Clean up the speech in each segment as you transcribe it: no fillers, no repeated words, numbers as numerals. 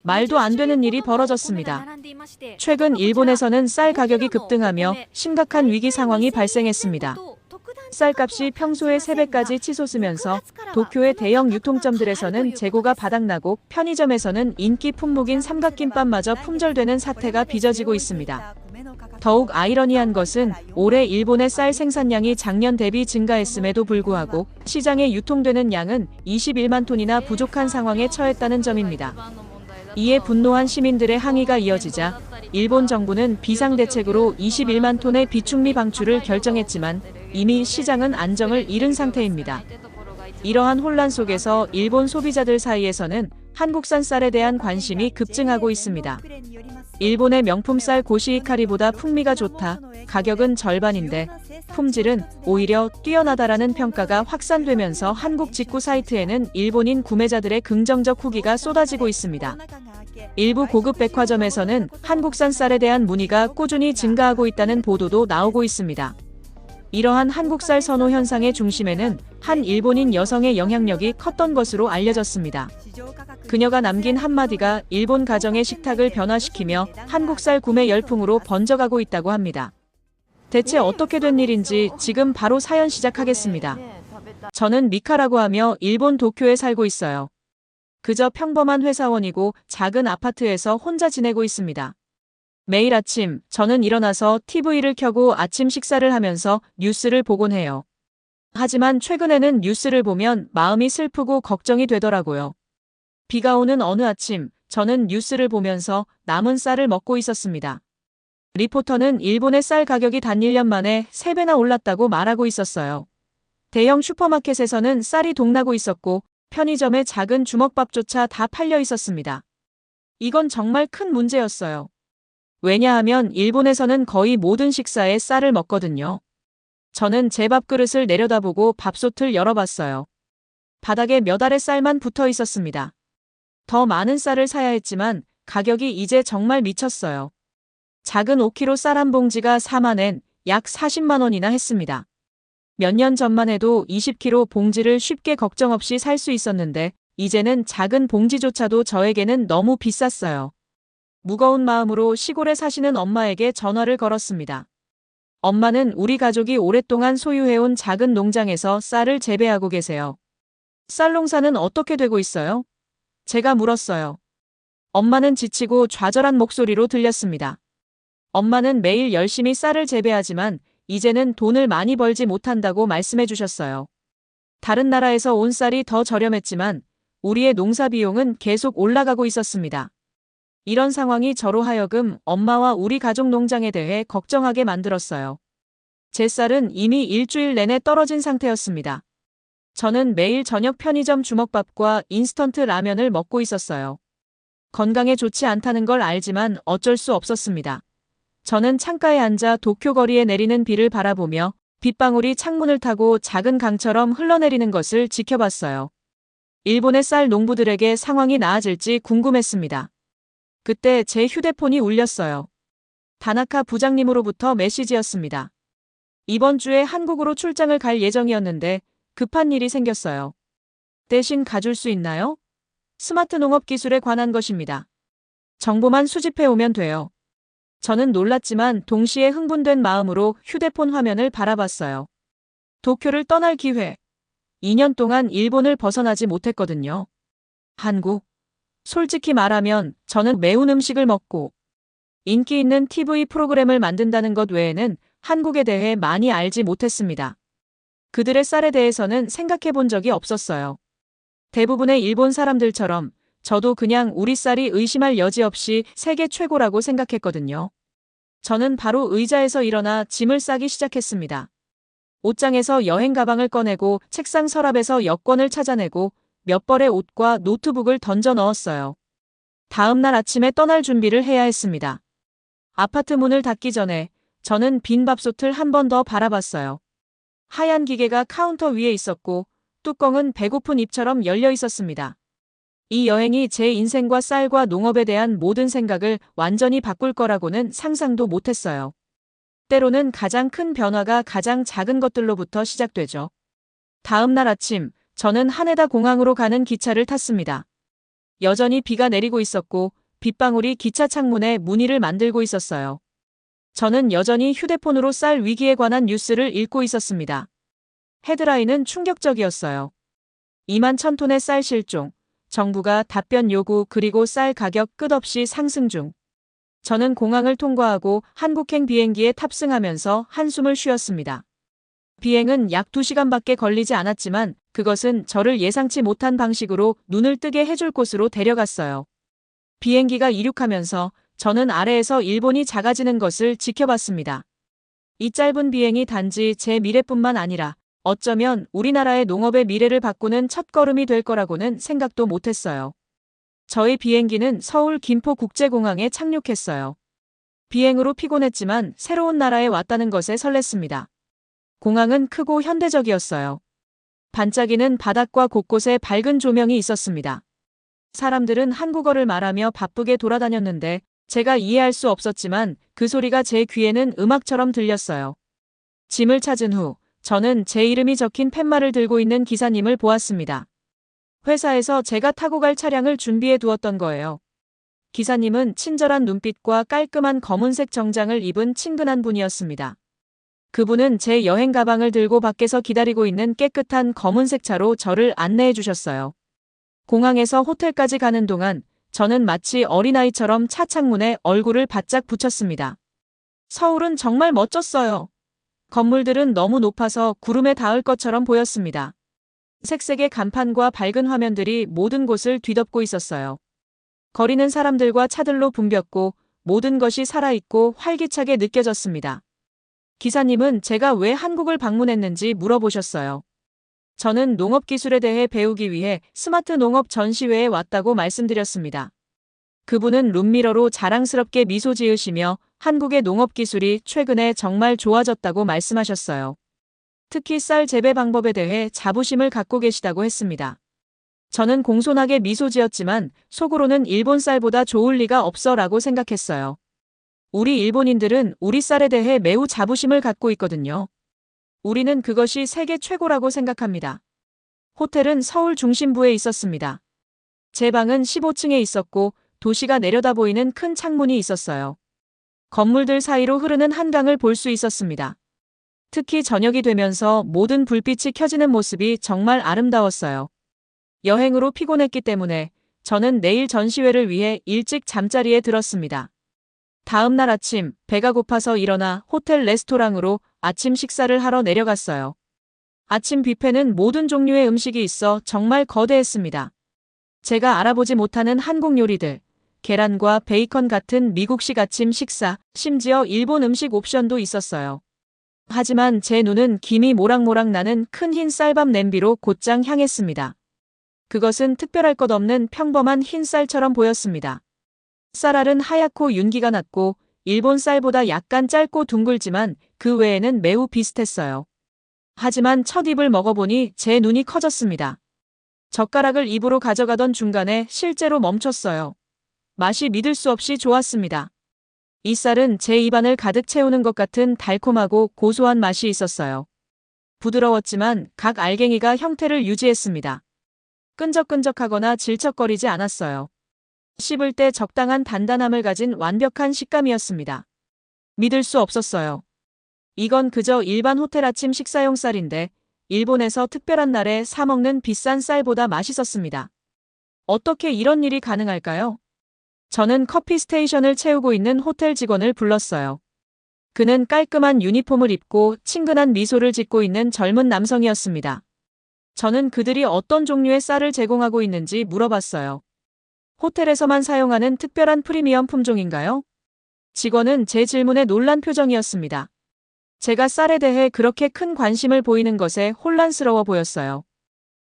말도 안 되는 일이 벌어졌습니다. 최근 일본에서는 쌀 가격이 급등하며 심각한 위기 상황이 발생했습니다. 쌀값이 평소의 3배까지 치솟으면서 도쿄의 대형 유통점들에서는 재고가 바닥나고 편의점에서는 인기 품목인 삼각김밥마저 품절되는 사태가 빚어지고 있습니다. 더욱 아이러니한 것은 올해 일본의 쌀 생산량이 작년 대비 증가했음에도 불구하고 시장에 유통되는 양은 21만 톤이나 부족한 상황에 처했다는 점입니다. 이에 분노한 시민들의 항의가 이어지자 일본 정부는 비상대책으로 21만 톤의 비축미 방출을 결정했지만 이미 시장은 안정을 잃은 상태입니다. 이러한 혼란 속에서 일본 소비자들 사이에서는 한국산 쌀에 대한 관심이 급증하고 있습니다. 일본의 명품 쌀 고시히카리보다 풍미가 좋다, 가격은 절반인데 품질은 오히려 뛰어나다라는 평가가 확산되면서 한국 직구 사이트에는 일본인 구매자들의 긍정적 후기가 쏟아지고 있습니다. 일부 고급 백화점에서는 한국산 쌀에 대한 문의가 꾸준히 증가하고 있다는 보도도 나오고 있습니다. 이러한 한국쌀 선호 현상의 중심에는 한 일본인 여성의 영향력이 컸던 것으로 알려졌습니다. 그녀가 남긴 한마디가 일본 가정의 식탁을 변화시키며 한국쌀 구매 열풍으로 번져가고 있다고 합니다. 대체 어떻게 된 일인지 지금 바로 사연 시작하겠습니다. 저는 미카라고 하며 일본 도쿄에 살고 있어요. 그저 평범한 회사원이고 작은 아파트에서 혼자 지내고 있습니다. 매일 아침 저는 일어나서 TV를 켜고 아침 식사를 하면서 뉴스를 보곤 해요. 하지만 최근에는 뉴스를 보면 마음이 슬프고 걱정이 되더라고요. 비가 오는 어느 아침 저는 뉴스를 보면서 남은 쌀을 먹고 있었습니다. 리포터는 일본의 쌀 가격이 단 1년 만에 3배나 올랐다고 말하고 있었어요. 대형 슈퍼마켓에서는 쌀이 동나고 있었고 편의점의 작은 주먹밥조차 다 팔려 있었습니다. 이건 정말 큰 문제였어요. 왜냐하면 일본에서는 거의 모든 식사에 쌀을 먹거든요. 저는 제 밥그릇을 내려다보고 밥솥을 열어봤어요. 바닥에 몇 알의 쌀만 붙어 있었습니다. 더 많은 쌀을 사야 했지만 가격이 이제 정말 미쳤어요. 작은 5kg 쌀 한 봉지가 4만엔, 약 40만 원이나 했습니다. 몇 년 전만 해도 20kg 봉지를 쉽게 걱정 없이 살 수 있었는데 이제는 작은 봉지조차도 저에게는 너무 비쌌어요. 무거운 마음으로 시골에 사시는 엄마에게 전화를 걸었습니다. 엄마는 우리 가족이 오랫동안 소유해온 작은 농장에서 쌀을 재배하고 계세요. 쌀 농사는 어떻게 되고 있어요? 제가 물었어요. 엄마는 지치고 좌절한 목소리로 들렸습니다. 엄마는 매일 열심히 쌀을 재배하지만 이제는 돈을 많이 벌지 못한다고 말씀해 주셨어요. 다른 나라에서 온 쌀이 더 저렴했지만 우리의 농사 비용은 계속 올라가고 있었습니다. 이런 상황이 저로 하여금 엄마와 우리 가족 농장에 대해 걱정하게 만들었어요. 제 쌀은 이미 일주일 내내 떨어진 상태였습니다. 저는 매일 저녁 편의점 주먹밥과 인스턴트 라면을 먹고 있었어요. 건강에 좋지 않다는 걸 알지만 어쩔 수 없었습니다. 저는 창가에 앉아 도쿄 거리에 내리는 비를 바라보며 빗방울이 창문을 타고 작은 강처럼 흘러내리는 것을 지켜봤어요. 일본의 쌀 농부들에게 상황이 나아질지 궁금했습니다. 그때 제 휴대폰이 울렸어요. 다나카 부장님으로부터 메시지였습니다. 이번 주에 한국으로 출장을 갈 예정이었는데 급한 일이 생겼어요. 대신 가줄 수 있나요? 스마트 농업 기술에 관한 것입니다. 정보만 수집해 오면 돼요. 저는 놀랐지만 동시에 흥분된 마음으로 휴대폰 화면을 바라봤어요. 도쿄를 떠날 기회. 2년 동안 일본을 벗어나지 못했거든요. 한국. 솔직히 말하면 저는 매운 음식을 먹고 인기 있는 TV 프로그램을 만든다는 것 외에는 한국에 대해 많이 알지 못했습니다. 그들의 쌀에 대해서는 생각해 본 적이 없었어요. 대부분의 일본 사람들처럼 저도 그냥 우리 쌀이 의심할 여지 없이 세계 최고라고 생각했거든요. 저는 바로 의자에서 일어나 짐을 싸기 시작했습니다. 옷장에서 여행 가방을 꺼내고 책상 서랍에서 여권을 찾아내고 몇 벌의 옷과 노트북을 던져 넣었어요. 다음 날 아침에 떠날 준비를 해야 했습니다. 아파트 문을 닫기 전에 저는 빈 밥솥을 한 번 더 바라봤어요. 하얀 기계가 카운터 위에 있었고 뚜껑은 배고픈 입처럼 열려 있었습니다. 이 여행이 제 인생과 쌀과 농업에 대한 모든 생각을 완전히 바꿀 거라고는 상상도 못했어요. 때로는 가장 큰 변화가 가장 작은 것들로부터 시작되죠. 다음 날 아침, 저는 하네다 공항으로 가는 기차를 탔습니다. 여전히 비가 내리고 있었고 빗방울이 기차 창문에 무늬를 만들고 있었어요. 저는 여전히 휴대폰으로 쌀 위기에 관한 뉴스를 읽고 있었습니다. 헤드라인은 충격적이었어요. 2만 1,000톤의 쌀 실종, 정부가 답변 요구 그리고 쌀 가격 끝없이 상승 중. 저는 공항을 통과하고 한국행 비행기에 탑승하면서 한숨을 쉬었습니다. 비행은 약 2시간밖에 걸리지 않았지만 그것은 저를 예상치 못한 방식으로 눈을 뜨게 해줄 곳으로 데려갔어요. 비행기가 이륙하면서 저는 아래에서 일본이 작아지는 것을 지켜봤습니다. 이 짧은 비행이 단지 제 미래뿐만 아니라 어쩌면 우리나라의 농업의 미래를 바꾸는 첫걸음이 될 거라고는 생각도 못했어요. 저희 비행기는 서울 김포국제공항에 착륙했어요. 비행으로 피곤했지만 새로운 나라에 왔다는 것에 설렜습니다. 공항은 크고 현대적이었어요. 반짝이는 바닥과 곳곳에 밝은 조명이 있었습니다. 사람들은 한국어를 말하며 바쁘게 돌아다녔는데 제가 이해할 수 없었지만 그 소리가 제 귀에는 음악처럼 들렸어요. 짐을 찾은 후 저는 제 이름이 적힌 팻말을 들고 있는 기사님을 보았습니다. 회사에서 제가 타고 갈 차량을 준비해 두었던 거예요. 기사님은 친절한 눈빛과 깔끔한 검은색 정장을 입은 친근한 분이었습니다. 그분은 제 여행 가방을 들고 밖에서 기다리고 있는 깨끗한 검은색 차로 저를 안내해 주셨어요. 공항에서 호텔까지 가는 동안 저는 마치 어린아이처럼 차 창문에 얼굴을 바짝 붙였습니다. 서울은 정말 멋졌어요. 건물들은 너무 높아서 구름에 닿을 것처럼 보였습니다. 색색의 간판과 밝은 화면들이 모든 곳을 뒤덮고 있었어요. 거리는 사람들과 차들로 붐볐고 모든 것이 살아있고 활기차게 느껴졌습니다. 기사님은 제가 왜 한국을 방문했는지 물어보셨어요. 저는 농업 기술에 대해 배우기 위해 스마트 농업 전시회에 왔다고 말씀드렸습니다. 그분은 룸미러로 자랑스럽게 미소 지으시며 한국의 농업 기술이 최근에 정말 좋아졌다고 말씀하셨어요. 특히 쌀 재배 방법에 대해 자부심을 갖고 계시다고 했습니다. 저는 공손하게 미소 지었지만 속으로는 일본 쌀보다 좋을 리가 없어라고 생각했어요. 우리 일본인들은 우리 쌀에 대해 매우 자부심을 갖고 있거든요. 우리는 그것이 세계 최고라고 생각합니다. 호텔은 서울 중심부에 있었습니다. 제 방은 15층에 있었고 도시가 내려다 보이는 큰 창문이 있었어요. 건물들 사이로 흐르는 한강을 볼 수 있었습니다. 특히 저녁이 되면서 모든 불빛이 켜지는 모습이 정말 아름다웠어요. 여행으로 피곤했기 때문에 저는 내일 전시회를 위해 일찍 잠자리에 들었습니다. 다음 날 아침 배가 고파서 일어나 호텔 레스토랑으로 아침 식사를 하러 내려갔어요. 아침 뷔페는 모든 종류의 음식이 있어 정말 거대했습니다. 제가 알아보지 못하는 한국 요리들, 계란과 베이컨 같은 미국식 아침 식사, 심지어 일본 음식 옵션도 있었어요. 하지만 제 눈은 김이 모락모락 나는 큰 흰 쌀밥 냄비로 곧장 향했습니다. 그것은 특별할 것 없는 평범한 흰 쌀처럼 보였습니다. 쌀알은 하얗고 윤기가 났고 일본 쌀보다 약간 짧고 둥글지만 그 외에는 매우 비슷했어요. 하지만 첫 입을 먹어보니 제 눈이 커졌습니다. 젓가락을 입으로 가져가던 중간에 실제로 멈췄어요. 맛이 믿을 수 없이 좋았습니다. 이 쌀은 제 입안을 가득 채우는 것 같은 달콤하고 고소한 맛이 있었어요. 부드러웠지만 각 알갱이가 형태를 유지했습니다. 끈적끈적하거나 질척거리지 않았어요. 씹을 때 적당한 단단함을 가진 완벽한 식감이었습니다. 믿을 수 없었어요. 이건 그저 일반 호텔 아침 식사용 쌀인데 일본에서 특별한 날에 사 먹는 비싼 쌀보다 맛있었습니다. 어떻게 이런 일이 가능할까요? 저는 커피 스테이션을 채우고 있는 호텔 직원을 불렀어요. 그는 깔끔한 유니폼을 입고 친근한 미소를 짓고 있는 젊은 남성이었습니다. 저는 그들이 어떤 종류의 쌀을 제공하고 있는지 물어봤어요. 호텔에서만 사용하는 특별한 프리미엄 품종인가요? 직원은 제 질문에 놀란 표정이었습니다. 제가 쌀에 대해 그렇게 큰 관심을 보이는 것에 혼란스러워 보였어요.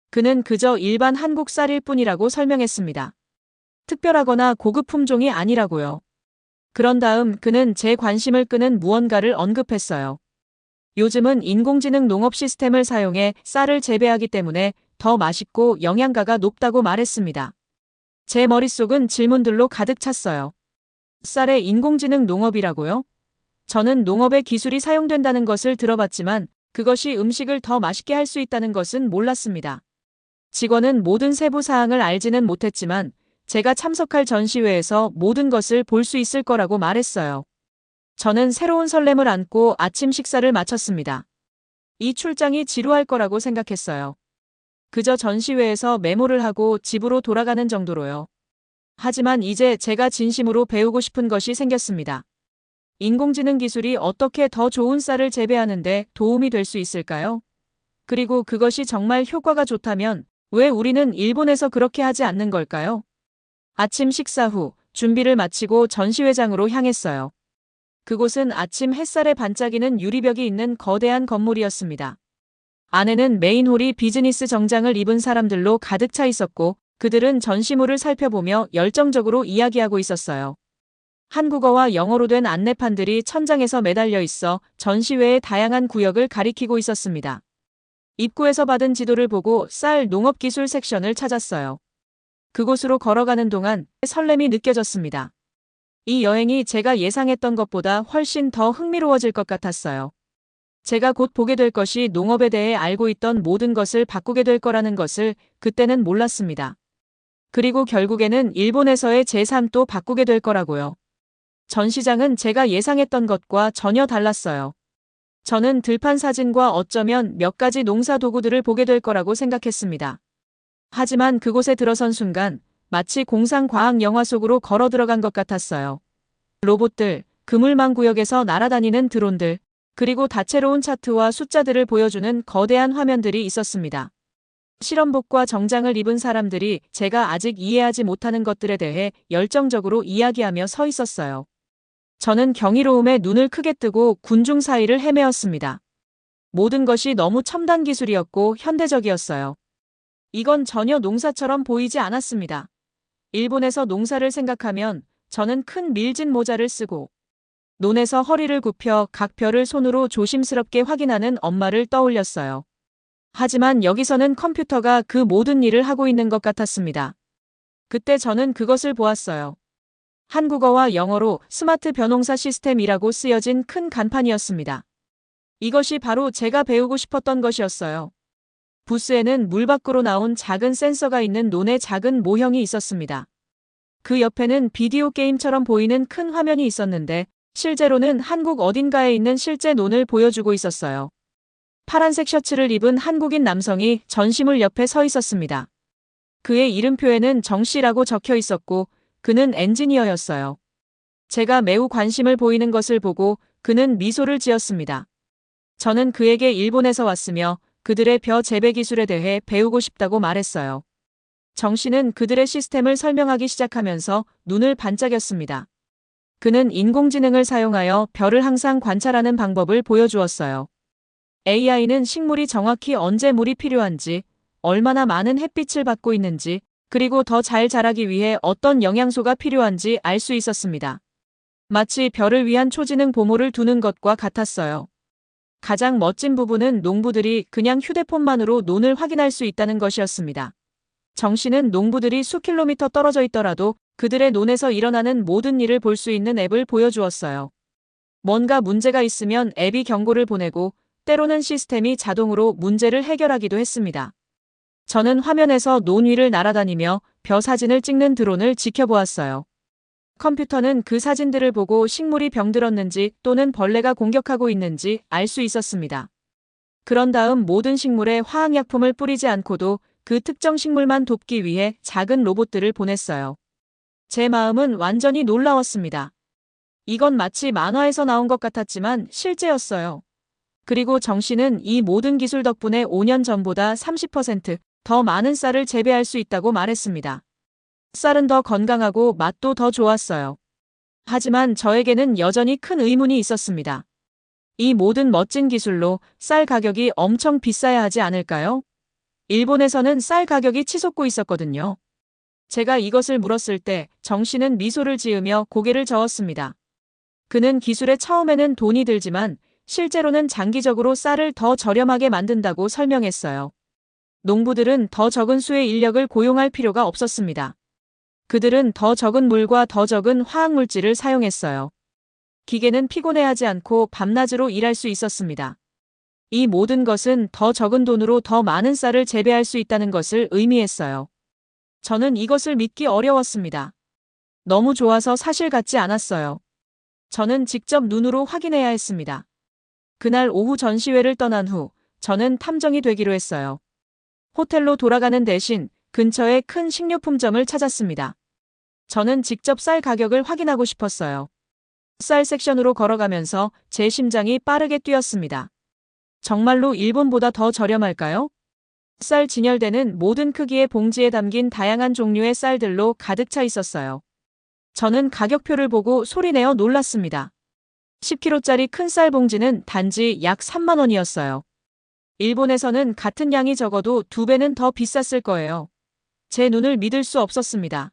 그는 그저 일반 한국 쌀일 뿐이라고 설명했습니다. 특별하거나 고급 품종이 아니라고요. 그런 다음 그는 제 관심을 끄는 무언가를 언급했어요. 요즘은 인공지능 농업 시스템을 사용해 쌀을 재배하기 때문에 더 맛있고 영양가가 높다고 말했습니다. 제 머릿속은 질문들로 가득 찼어요. 쌀에 인공지능 농업이라고요? 저는 농업의 기술이 사용된다는 것을 들어봤지만 그것이 음식을 더 맛있게 할 수 있다는 것은 몰랐습니다. 직원은 모든 세부 사항을 알지는 못했지만 제가 참석할 전시회에서 모든 것을 볼 수 있을 거라고 말했어요. 저는 새로운 설렘을 안고 아침 식사를 마쳤습니다. 이 출장이 지루할 거라고 생각했어요. 그저 전시회에서 메모를 하고 집으로 돌아가는 정도로요. 하지만 이제 제가 진심으로 배우고 싶은 것이 생겼습니다. 인공지능 기술이 어떻게 더 좋은 쌀을 재배하는데 도움이 될 수 있을까요? 그리고 그것이 정말 효과가 좋다면 왜 우리는 일본에서 그렇게 하지 않는 걸까요? 아침 식사 후 준비를 마치고 전시회장으로 향했어요. 그곳은 아침 햇살에 반짝이는 유리벽이 있는 거대한 건물이었습니다. 안에는 메인홀이 비즈니스 정장을 입은 사람들로 가득 차 있었고 그들은 전시물을 살펴보며 열정적으로 이야기하고 있었어요. 한국어와 영어로 된 안내판들이 천장에서 매달려 있어 전시회의 다양한 구역을 가리키고 있었습니다. 입구에서 받은 지도를 보고 쌀 농업기술 섹션을 찾았어요. 그곳으로 걸어가는 동안 설렘이 느껴졌습니다. 이 여행이 제가 예상했던 것보다 훨씬 더 흥미로워질 것 같았어요. 제가 곧 보게 될 것이 농업에 대해 알고 있던 모든 것을 바꾸게 될 거라는 것을 그때는 몰랐습니다. 그리고 결국에는 일본에서의 제 삶도 바꾸게 될 거라고요. 전시장은 제가 예상했던 것과 전혀 달랐어요. 저는 들판 사진과 어쩌면 몇 가지 농사 도구들을 보게 될 거라고 생각했습니다. 하지만 그곳에 들어선 순간 마치 공상과학 영화 속으로 걸어 들어간 것 같았어요. 로봇들, 그물망 구역에서 날아다니는 드론들, 그리고 다채로운 차트와 숫자들을 보여주는 거대한 화면들이 있었습니다. 실험복과 정장을 입은 사람들이 제가 아직 이해하지 못하는 것들에 대해 열정적으로 이야기하며 서 있었어요. 저는 경이로움에 눈을 크게 뜨고 군중 사이를 헤매었습니다. 모든 것이 너무 첨단 기술이었고 현대적이었어요. 이건 전혀 농사처럼 보이지 않았습니다. 일본에서 농사를 생각하면 저는 큰 밀진 모자를 쓰고 논에서 허리를 굽혀 각 벼를 손으로 조심스럽게 확인하는 엄마를 떠올렸어요. 하지만 여기서는 컴퓨터가 그 모든 일을 하고 있는 것 같았습니다. 그때 저는 그것을 보았어요. 한국어와 영어로 스마트 벼농사 시스템이라고 쓰여진 큰 간판이었습니다. 이것이 바로 제가 배우고 싶었던 것이었어요. 부스에는 물 밖으로 나온 작은 센서가 있는 논의 작은 모형이 있었습니다. 그 옆에는 비디오 게임처럼 보이는 큰 화면이 있었는데 실제로는 한국 어딘가에 있는 실제 논을 보여주고 있었어요. 파란색 셔츠를 입은 한국인 남성이 전시물 옆에 서 있었습니다. 그의 이름표에는 정씨라고 적혀 있었고 그는 엔지니어였어요. 제가 매우 관심을 보이는 것을 보고 그는 미소를 지었습니다. 저는 그에게 일본에서 왔으며 그들의 벼 재배 기술에 대해 배우고 싶다고 말했어요. 정 씨는 그들의 시스템을 설명하기 시작하면서 눈을 반짝였습니다. 그는 인공지능을 사용하여 벼를 항상 관찰하는 방법을 보여주었어요. AI는 식물이 정확히 언제 물이 필요한지, 얼마나 많은 햇빛을 받고 있는지, 그리고 더 잘 자라기 위해 어떤 영양소가 필요한지 알 수 있었습니다. 마치 벼를 위한 초지능 보모를 두는 것과 같았어요. 가장 멋진 부분은 농부들이 그냥 휴대폰만으로 논을 확인할 수 있다는 것이었습니다. 정 씨는 농부들이 수킬로미터 떨어져 있더라도 그들의 논에서 일어나는 모든 일을 볼 수 있는 앱을 보여주었어요. 뭔가 문제가 있으면 앱이 경고를 보내고 때로는 시스템이 자동으로 문제를 해결하기도 했습니다. 저는 화면에서 논 위를 날아다니며 벼 사진을 찍는 드론을 지켜보았어요. 컴퓨터는 그 사진들을 보고 식물이 병들었는지 또는 벌레가 공격하고 있는지 알 수 있었습니다. 그런 다음 모든 식물에 화학약품을 뿌리지 않고도 그 특정 식물만 돕기 위해 작은 로봇들을 보냈어요. 제 마음은 완전히 놀라웠습니다. 이건 마치 만화에서 나온 것 같았지만 실제였어요. 그리고 정 씨는 이 모든 기술 덕분에 5년 전보다 30% 더 많은 쌀을 재배할 수 있다고 말했습니다. 쌀은 더 건강하고 맛도 더 좋았어요. 하지만 저에게는 여전히 큰 의문이 있었습니다. 이 모든 멋진 기술로 쌀 가격이 엄청 비싸야 하지 않을까요? 일본에서는 쌀 가격이 치솟고 있었거든요. 제가 이것을 물었을 때 정 씨는 미소를 지으며 고개를 저었습니다. 그는 기술에 처음에는 돈이 들지만 실제로는 장기적으로 쌀을 더 저렴하게 만든다고 설명했어요. 농부들은 더 적은 수의 인력을 고용할 필요가 없었습니다. 그들은 더 적은 물과 더 적은 화학물질을 사용했어요. 기계는 피곤해하지 않고 밤낮으로 일할 수 있었습니다. 이 모든 것은 더 적은 돈으로 더 많은 쌀을 재배할 수 있다는 것을 의미했어요. 저는 이것을 믿기 어려웠습니다. 너무 좋아서 사실 같지 않았어요. 저는 직접 눈으로 확인해야 했습니다. 그날 오후 전시회를 떠난 후 저는 탐정이 되기로 했어요. 호텔로 돌아가는 대신 근처에 큰 식료품점을 찾았습니다. 저는 직접 쌀 가격을 확인하고 싶었어요. 쌀 섹션으로 걸어가면서 제 심장이 빠르게 뛰었습니다. 정말로 일본보다 더 저렴할까요? 쌀 진열대는 모든 크기의 봉지에 담긴 다양한 종류의 쌀들로 가득 차 있었어요. 저는 가격표를 보고 소리내어 놀랐습니다. 10kg짜리 큰 쌀 봉지는 단지 약 3만 원이었어요. 일본에서는 같은 양이 적어도 2배는 더 비쌌을 거예요. 제 눈을 믿을 수 없었습니다.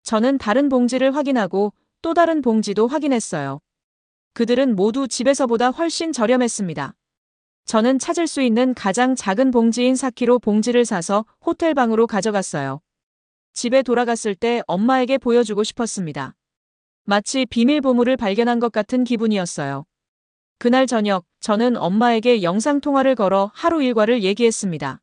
저는 다른 봉지를 확인하고 또 다른 봉지도 확인했어요. 그들은 모두 집에서보다 훨씬 저렴했습니다. 저는 찾을 수 있는 가장 작은 봉지인 4kg 봉지를 사서 호텔 방으로 가져갔어요. 집에 돌아갔을 때 엄마에게 보여주고 싶었습니다. 마치 비밀 보물을 발견한 것 같은 기분이었어요. 그날 저녁, 저는 엄마에게 영상통화를 걸어 하루 일과를 얘기했습니다.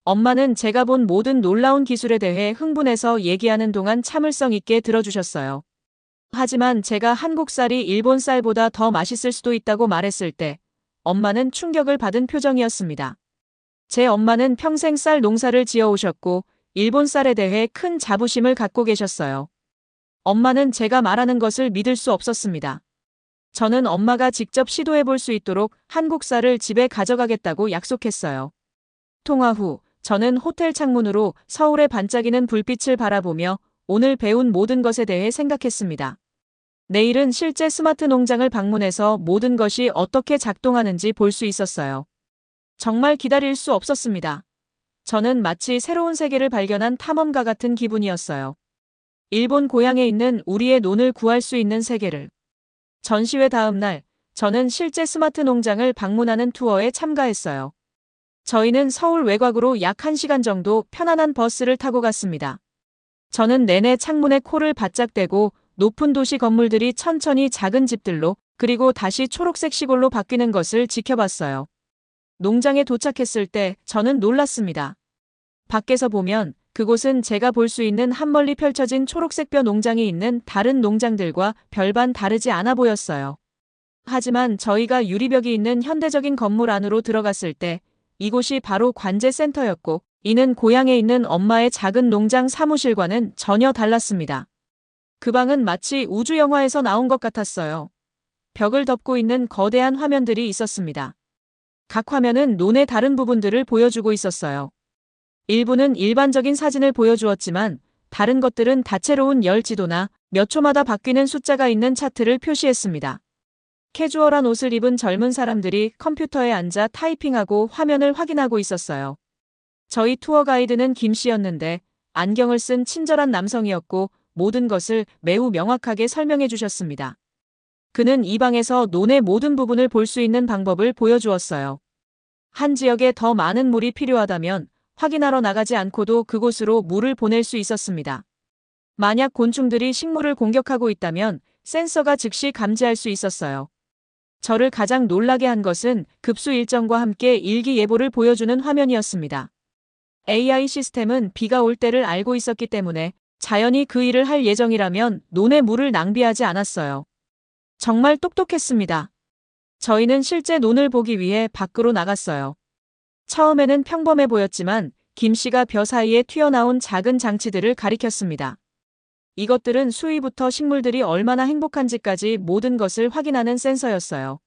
엄마는 제가 본 모든 놀라운 기술에 대해 흥분해서 얘기하는 동안 참을성 있게 들어주셨어요. 하지만 제가 한국 쌀이 일본 쌀보다 더 맛있을 수도 있다고 말했을 때 엄마는 충격을 받은 표정이었습니다. 제 엄마는 평생 쌀 농사를 지어 오셨고 일본 쌀에 대해 큰 자부심을 갖고 계셨어요. 엄마는 제가 말하는 것을 믿을 수 없었습니다. 저는 엄마가 직접 시도해 볼 수 있도록 한국 쌀을 집에 가져가겠다고 약속했어요. 통화 후 저는 호텔 창문으로 서울의 반짝이는 불빛을 바라보며 오늘 배운 모든 것에 대해 생각했습니다. 내일은 실제 스마트 농장을 방문해서 모든 것이 어떻게 작동하는지 볼 수 있었어요. 정말 기다릴 수 없었습니다. 저는 마치 새로운 세계를 발견한 탐험가 같은 기분이었어요. 일본 고향에 있는 우리의 논을 구할 수 있는 세계를. 전시회 다음 날, 저는 실제 스마트 농장을 방문하는 투어에 참가했어요. 저희는 서울 외곽으로 약 1시간 정도 편안한 버스를 타고 갔습니다. 저는 내내 창문에 코를 바짝 대고 높은 도시 건물들이 천천히 작은 집들로 그리고 다시 초록색 시골로 바뀌는 것을 지켜봤어요. 농장에 도착했을 때 저는 놀랐습니다. 밖에서 보면 그곳은 제가 볼 수 있는 한멀리 펼쳐진 초록색 벼 농장이 있는 다른 농장들과 별반 다르지 않아 보였어요. 하지만 저희가 유리벽이 있는 현대적인 건물 안으로 들어갔을 때 이곳이 바로 관제센터였고 이는 고향에 있는 엄마의 작은 농장 사무실과는 전혀 달랐습니다. 그 방은 마치 우주 영화에서 나온 것 같았어요. 벽을 덮고 있는 거대한 화면들이 있었습니다. 각 화면은 논의 다른 부분들을 보여주고 있었어요. 일부는 일반적인 사진을 보여주었지만 다른 것들은 다채로운 열 지도나 몇 초마다 바뀌는 숫자가 있는 차트를 표시했습니다. 캐주얼한 옷을 입은 젊은 사람들이 컴퓨터에 앉아 타이핑하고 화면을 확인하고 있었어요. 저희 투어 가이드는 김 씨였는데 안경을 쓴 친절한 남성이었고 모든 것을 매우 명확하게 설명해 주셨습니다. 그는 이 방에서 논의 모든 부분을 볼 수 있는 방법을 보여주었어요. 한 지역에 더 많은 물이 필요하다면 확인하러 나가지 않고도 그곳으로 물을 보낼 수 있었습니다. 만약 곤충들이 식물을 공격하고 있다면 센서가 즉시 감지할 수 있었어요. 저를 가장 놀라게 한 것은 급수 일정과 함께 일기예보를 보여주는 화면이었습니다. AI 시스템은 비가 올 때를 알고 있었기 때문에 자연이 그 일을 할 예정이라면 논에 물을 낭비하지 않았어요. 정말 똑똑했습니다. 저희는 실제 논을 보기 위해 밖으로 나갔어요. 처음에는 평범해 보였지만 김 씨가 벼 사이에 튀어나온 작은 장치들을 가리켰습니다. 이것들은 수위부터 식물들이 얼마나 행복한지까지 모든 것을 확인하는 센서였어요.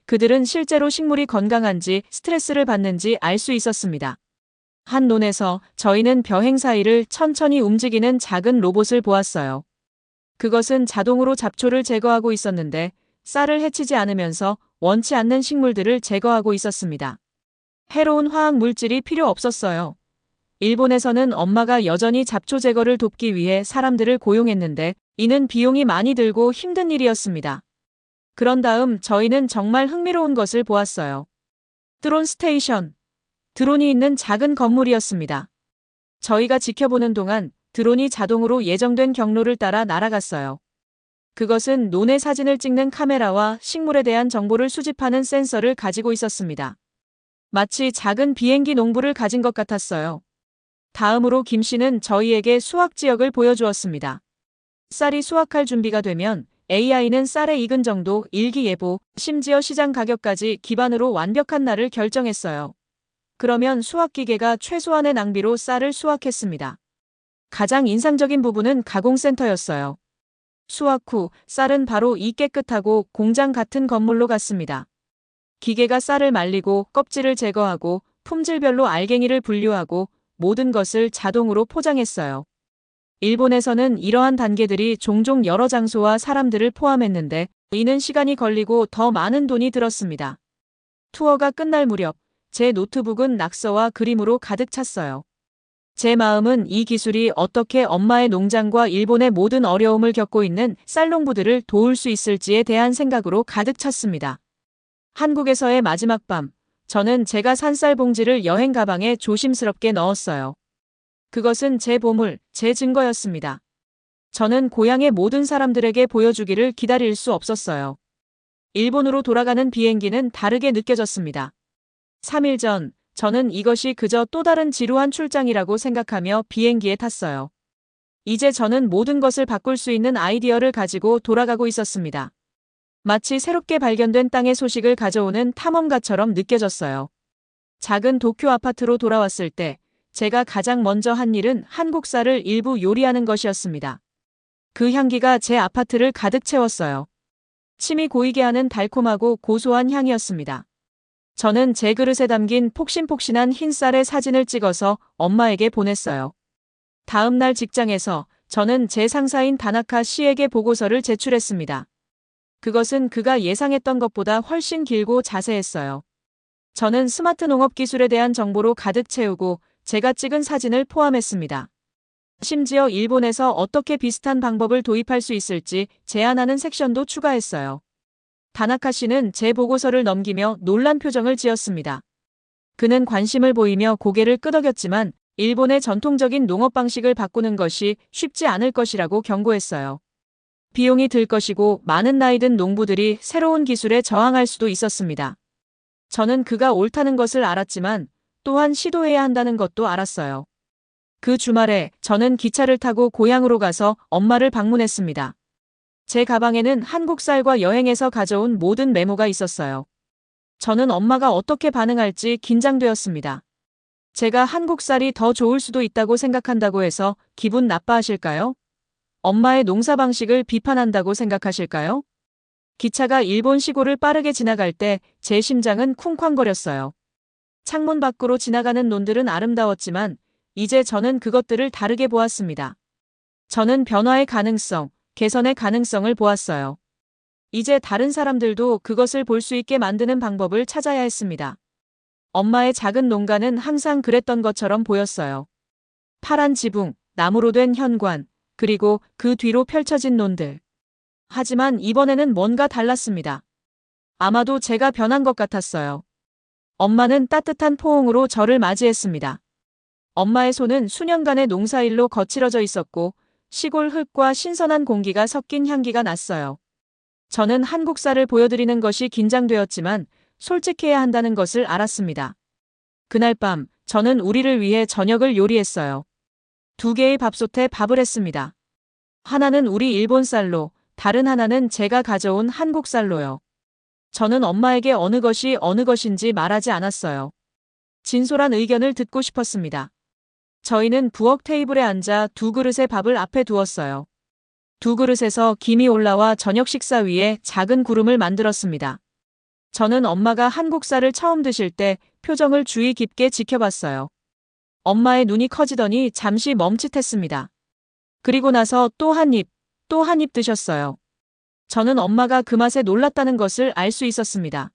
그들은 실제로 식물이 건강한지 스트레스를 받는지 알 수 있었습니다. 한 논에서 저희는 벼행 사이를 천천히 움직이는 작은 로봇을 보았어요. 그것은 자동으로 잡초를 제거하고 있었는데 쌀을 해치지 않으면서 원치 않는 식물들을 제거하고 있었습니다. 해로운 화학 물질이 필요 없었어요. 일본에서는 엄마가 여전히 잡초 제거를 돕기 위해 사람들을 고용했는데 이는 비용이 많이 들고 힘든 일이었습니다. 그런 다음 저희는 정말 흥미로운 것을 보았어요. 드론 스테이션. 드론이 있는 작은 건물이었습니다. 저희가 지켜보는 동안 드론이 자동으로 예정된 경로를 따라 날아갔어요. 그것은 논의 사진을 찍는 카메라와 식물에 대한 정보를 수집하는 센서를 가지고 있었습니다. 마치 작은 비행기 농부를 가진 것 같았어요. 다음으로 김 씨는 저희에게 수확 지역을 보여주었습니다. 쌀이 수확할 준비가 되면 AI는 쌀의 익은 정도, 일기예보, 심지어 시장 가격까지 기반으로 완벽한 날을 결정했어요. 그러면 수확기계가 최소한의 낭비로 쌀을 수확했습니다. 가장 인상적인 부분은 가공센터였어요. 수확 후 쌀은 바로 이 깨끗하고 공장 같은 건물로 갔습니다. 기계가 쌀을 말리고 껍질을 제거하고 품질별로 알갱이를 분류하고 모든 것을 자동으로 포장했어요. 일본에서는 이러한 단계들이 종종 여러 장소와 사람들을 포함했는데 이는 시간이 걸리고 더 많은 돈이 들었습니다. 투어가 끝날 무렵 제 노트북은 낙서와 그림으로 가득 찼어요. 제 마음은 이 기술이 어떻게 엄마의 농장과 일본의 모든 어려움을 겪고 있는 쌀농부들을 도울 수 있을지에 대한 생각으로 가득 찼습니다. 한국에서의 마지막 밤, 저는 제가 산 쌀 봉지를 여행 가방에 조심스럽게 넣었어요. 그것은 제 보물, 제 증거였습니다. 저는 고향의 모든 사람들에게 보여주기를 기다릴 수 없었어요. 일본으로 돌아가는 비행기는 다르게 느껴졌습니다. 3일 전, 저는 이것이 그저 또 다른 지루한 출장이라고 생각하며 비행기에 탔어요. 이제 저는 모든 것을 바꿀 수 있는 아이디어를 가지고 돌아가고 있었습니다. 마치 새롭게 발견된 땅의 소식을 가져오는 탐험가처럼 느껴졌어요. 작은 도쿄 아파트로 돌아왔을 때 제가 가장 먼저 한 일은 한국 쌀을 일부 요리하는 것이었습니다. 그 향기가 제 아파트를 가득 채웠어요. 침이 고이게 하는 달콤하고 고소한 향이었습니다. 저는 제 그릇에 담긴 폭신폭신한 흰 쌀의 사진을 찍어서 엄마에게 보냈어요. 다음 날 직장에서 저는 제 상사인 다나카 씨에게 보고서를 제출했습니다. 그것은 그가 예상했던 것보다 훨씬 길고 자세했어요. 저는 스마트 농업 기술에 대한 정보로 가득 채우고 제가 찍은 사진을 포함했습니다. 심지어 일본에서 어떻게 비슷한 방법을 도입할 수 있을지 제안하는 섹션도 추가했어요. 다나카 씨는 제 보고서를 넘기며 놀란 표정을 지었습니다. 그는 관심을 보이며 고개를 끄덕였지만 일본의 전통적인 농업 방식을 바꾸는 것이 쉽지 않을 것이라고 경고했어요. 비용이 들 것이고 많은 나이 든 농부들이 새로운 기술에 저항할 수도 있었습니다. 저는 그가 옳다는 것을 알았지만 또한 시도해야 한다는 것도 알았어요. 그 주말에 저는 기차를 타고 고향으로 가서 엄마를 방문했습니다. 제 가방에는 한국 쌀과 여행에서 가져온 모든 메모가 있었어요. 저는 엄마가 어떻게 반응할지 긴장되었습니다. 제가 한국 쌀이 더 좋을 수도 있다고 생각한다고 해서 기분 나빠하실까요? 엄마의 농사 방식을 비판한다고 생각하실까요? 기차가 일본 시골을 빠르게 지나갈 때 제 심장은 쿵쾅거렸어요. 창문 밖으로 지나가는 논들은 아름다웠지만 이제 저는 그것들을 다르게 보았습니다. 저는 변화의 가능성, 개선의 가능성을 보았어요. 이제 다른 사람들도 그것을 볼 수 있게 만드는 방법을 찾아야 했습니다. 엄마의 작은 농가는 항상 그랬던 것처럼 보였어요. 파란 지붕, 나무로 된 현관, 그리고 그 뒤로 펼쳐진 논들. 하지만 이번에는 뭔가 달랐습니다. 아마도 제가 변한 것 같았어요. 엄마는 따뜻한 포옹으로 저를 맞이했습니다. 엄마의 손은 수년간의 농사일로 거칠어져 있었고 시골 흙과 신선한 공기가 섞인 향기가 났어요. 저는 한국 쌀을 보여드리는 것이 긴장되었지만 솔직해야 한다는 것을 알았습니다. 그날 밤 저는 우리를 위해 저녁을 요리했어요. 2개의 밥솥에 밥을 했습니다. 하나는 우리 일본 쌀로, 다른 하나는 제가 가져온 한국 쌀로요. 저는 엄마에게 어느 것인지 말하지 않았어요. 진솔한 의견을 듣고 싶었습니다. 저희는 부엌 테이블에 앉아 2그릇의 밥을 앞에 두었어요. 2그릇에서 김이 올라와 저녁 식사 위에 작은 구름을 만들었습니다. 저는 엄마가 한국 쌀을 처음 드실 때 표정을 주의 깊게 지켜봤어요. 엄마의 눈이 커지더니 잠시 멈칫했습니다. 그리고 나서 또 한 입 드셨어요. 저는 엄마가 그 맛에 놀랐다는 것을 알 수 있었습니다.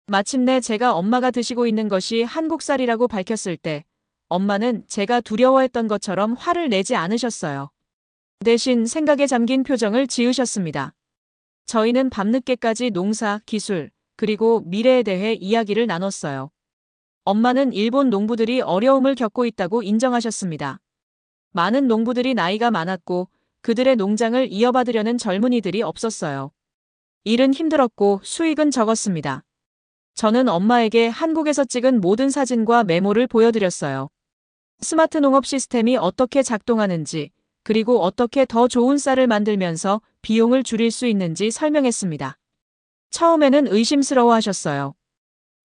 마침내 제가 엄마가 드시고 있는 것이 한국 쌀이라고 밝혔을 때 엄마는 제가 두려워했던 것처럼 화를 내지 않으셨어요. 대신 생각에 잠긴 표정을 지으셨습니다. 저희는 밤늦게까지 농사, 기술, 그리고 미래에 대해 이야기를 나눴어요. 엄마는 일본 농부들이 어려움을 겪고 있다고 인정하셨습니다. 많은 농부들이 나이가 많았고 그들의 농장을 이어받으려는 젊은이들이 없었어요. 일은 힘들었고 수익은 적었습니다. 저는 엄마에게 한국에서 찍은 모든 사진과 메모를 보여드렸어요. 스마트 농업 시스템이 어떻게 작동하는지, 그리고 어떻게 더 좋은 쌀을 만들면서 비용을 줄일 수 있는지 설명했습니다. 처음에는 의심스러워 하셨어요.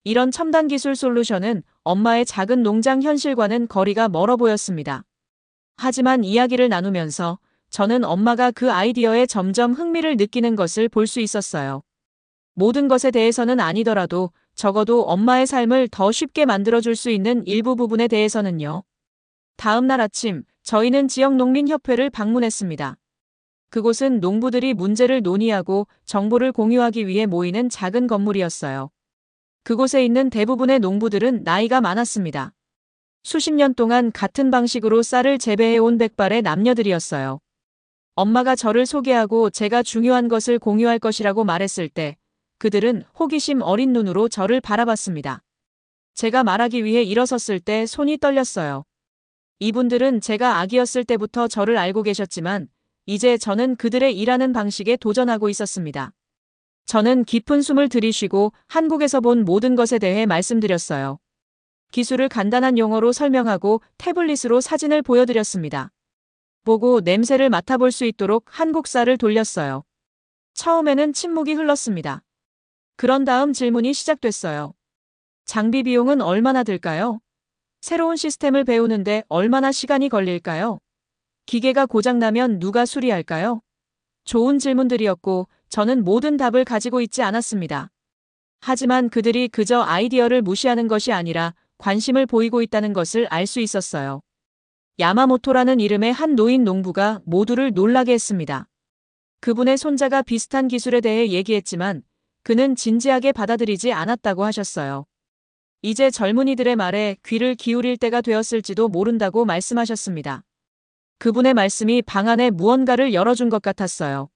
이런 첨단 기술 솔루션은 엄마의 작은 농장 현실과는 거리가 멀어 보였습니다. 하지만 이야기를 나누면서 저는 엄마가 그 아이디어에 점점 흥미를 느끼는 것을 볼 수 있었어요. 모든 것에 대해서는 아니더라도 적어도 엄마의 삶을 더 쉽게 만들어줄 수 있는 일부 부분에 대해서는요. 다음 날 아침, 저희는 지역 농민협회를 방문했습니다. 그곳은 농부들이 문제를 논의하고 정보를 공유하기 위해 모이는 작은 건물이었어요. 그곳에 있는 대부분의 농부들은 나이가 많았습니다. 수십 년 동안 같은 방식으로 쌀을 재배해온 백발의 남녀들이었어요. 엄마가 저를 소개하고 제가 중요한 것을 공유할 것이라고 말했을 때 그들은 호기심 어린 눈으로 저를 바라봤습니다. 제가 말하기 위해 일어섰을 때 손이 떨렸어요. 이분들은 제가 아기였을 때부터 저를 알고 계셨지만 이제 저는 그들의 일하는 방식에 도전하고 있었습니다. 저는 깊은 숨을 들이쉬고 한국에서 본 모든 것에 대해 말씀드렸어요. 기술을 간단한 용어로 설명하고 태블릿으로 사진을 보여드렸습니다. 보고 냄새를 맡아볼 수 있도록 한국 쌀을 돌렸어요. 처음에는 침묵이 흘렀습니다. 그런 다음 질문이 시작됐어요. 장비 비용은 얼마나 들까요? 새로운 시스템을 배우는데 얼마나 시간이 걸릴까요? 기계가 고장나면 누가 수리할까요? 좋은 질문들이었고 저는 모든 답을 가지고 있지 않았습니다. 하지만 그들이 그저 아이디어를 무시하는 것이 아니라 관심을 보이고 있다는 것을 알 수 있었어요. 야마모토라는 이름의 한 노인 농부가 모두를 놀라게 했습니다. 그분의 손자가 비슷한 기술에 대해 얘기했지만 그는 진지하게 받아들이지 않았다고 하셨어요. 이제 젊은이들의 말에 귀를 기울일 때가 되었을지도 모른다고 말씀하셨습니다. 그분의 말씀이 방 안에 무언가를 열어준 것 같았어요.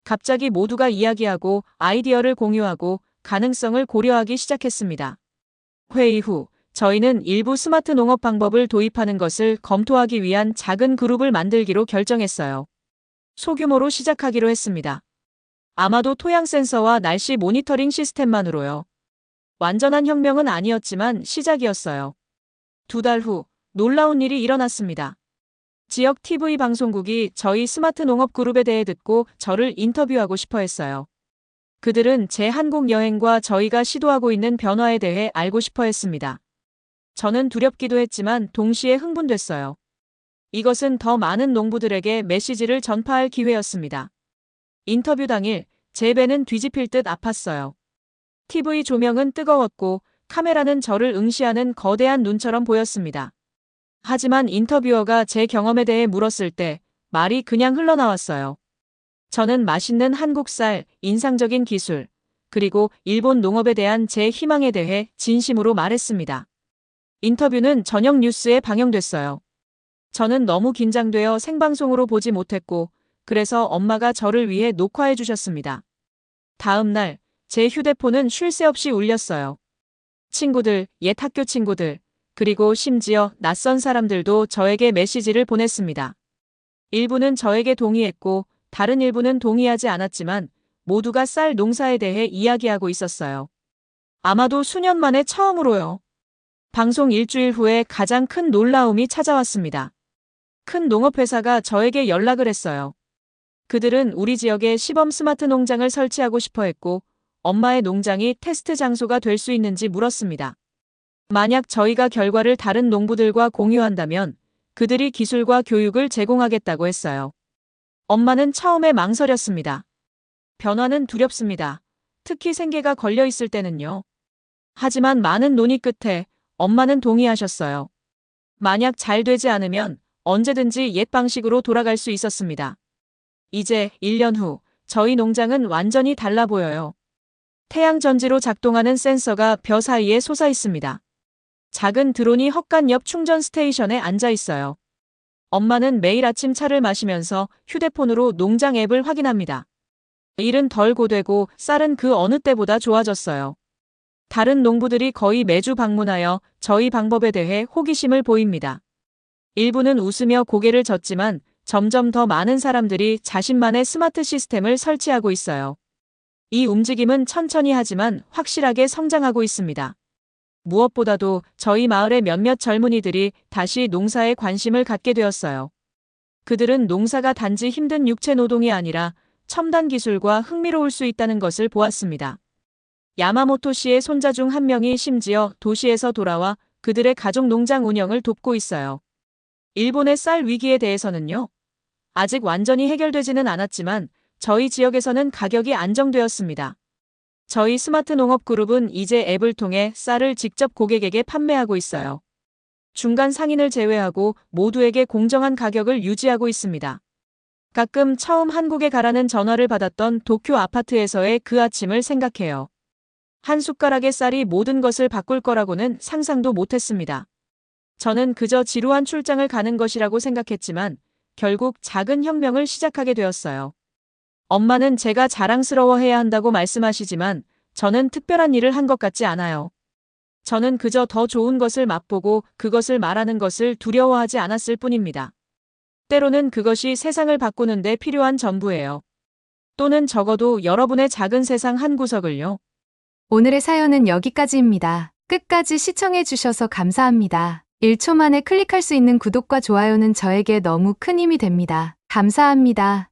갑자기 모두가 이야기하고 아이디어를 공유하고 가능성을 고려하기 시작했습니다. 회의 후 저희는 일부 스마트 농업 방법을 도입하는 것을 검토하기 위한 작은 그룹을 만들기로 결정했어요. 소규모로 시작하기로 했습니다. 아마도 토양 센서와 날씨 모니터링 시스템만으로요. 완전한 혁명은 아니었지만 시작이었어요. 2달 후 놀라운 일이 일어났습니다. 지역 TV 방송국이 저희 스마트 농업 그룹에 대해 듣고 저를 인터뷰하고 싶어 했어요. 그들은 제 한국 여행과 저희가 시도하고 있는 변화에 대해 알고 싶어 했습니다. 저는 두렵기도 했지만 동시에 흥분됐어요. 이것은 더 많은 농부들에게 메시지를 전파할 기회였습니다. 인터뷰 당일 제 배는 뒤집힐 듯 아팠어요. TV 조명은 뜨거웠고 카메라는 저를 응시하는 거대한 눈처럼 보였습니다. 하지만 인터뷰어가 제 경험에 대해 물었을 때 말이 그냥 흘러나왔어요. 저는 맛있는 한국 쌀, 인상적인 기술, 그리고 일본 농업에 대한 제 희망에 대해 진심으로 말했습니다. 인터뷰는 저녁 뉴스에 방영됐어요. 저는 너무 긴장되어 생방송으로 보지 못했고 그래서 엄마가 저를 위해 녹화해 주셨습니다. 다음 날 제 휴대폰은 쉴 새 없이 울렸어요. 친구들, 옛 학교 친구들, 그리고 심지어 낯선 사람들도 저에게 메시지를 보냈습니다. 일부는 저에게 동의했고 다른 일부는 동의하지 않았지만 모두가 쌀 농사에 대해 이야기하고 있었어요. 아마도 수년 만에 처음으로요. 방송 일주일 후에 가장 큰 놀라움이 찾아왔습니다. 큰 농업회사가 저에게 연락을 했어요. 그들은 우리 지역에 시범 스마트 농장을 설치하고 싶어 했고 엄마의 농장이 테스트 장소가 될 수 있는지 물었습니다. 만약 저희가 결과를 다른 농부들과 공유한다면 그들이 기술과 교육을 제공하겠다고 했어요. 엄마는 처음에 망설였습니다. 변화는 두렵습니다. 특히 생계가 걸려 있을 때는요. 하지만 많은 논의 끝에 엄마는 동의하셨어요. 만약 잘 되지 않으면 언제든지 옛 방식으로 돌아갈 수 있었습니다. 이제 1년 후 저희 농장은 완전히 달라 보여요. 태양 전지로 작동하는 센서가 벼 사이에 솟아 있습니다. 작은 드론이 헛간 옆 충전 스테이션에 앉아 있어요. 엄마는 매일 아침 차를 마시면서 휴대폰으로 농장 앱을 확인합니다. 일은 덜 고되고 쌀은 그 어느 때보다 좋아졌어요. 다른 농부들이 거의 매주 방문하여 저희 방법에 대해 호기심을 보입니다. 일부는 웃으며 고개를 젓지만 점점 더 많은 사람들이 자신만의 스마트 시스템을 설치하고 있어요. 이 움직임은 천천히 하지만 확실하게 성장하고 있습니다. 무엇보다도 저희 마을의 몇몇 젊은이들이 다시 농사에 관심을 갖게 되었어요. 그들은 농사가 단지 힘든 육체 노동이 아니라 첨단 기술과 흥미로울 수 있다는 것을 보았습니다. 야마모토 씨의 손자 중 한 명이 심지어 도시에서 돌아와 그들의 가족 농장 운영을 돕고 있어요. 일본의 쌀 위기에 대해서는요. 아직 완전히 해결되지는 않았지만 저희 지역에서는 가격이 안정되었습니다. 저희 스마트 농업 그룹은 이제 앱을 통해 쌀을 직접 고객에게 판매하고 있어요. 중간 상인을 제외하고 모두에게 공정한 가격을 유지하고 있습니다. 가끔 처음 한국에 가라는 전화를 받았던 도쿄 아파트에서의 그 아침을 생각해요. 한 숟가락의 쌀이 모든 것을 바꿀 거라고는 상상도 못했습니다. 저는 그저 지루한 출장을 가는 것이라고 생각했지만 결국 작은 혁명을 시작하게 되었어요. 엄마는 제가 자랑스러워해야 한다고 말씀하시지만 저는 특별한 일을 한 것 같지 않아요. 저는 그저 더 좋은 것을 맛보고 그것을 말하는 것을 두려워하지 않았을 뿐입니다. 때로는 그것이 세상을 바꾸는 데 필요한 전부예요. 또는 적어도 여러분의 작은 세상 한 구석을요. 오늘의 사연은 여기까지입니다. 끝까지 시청해 주셔서 감사합니다. 1초 만에 클릭할 수 있는 구독과 좋아요는 저에게 너무 큰 힘이 됩니다. 감사합니다.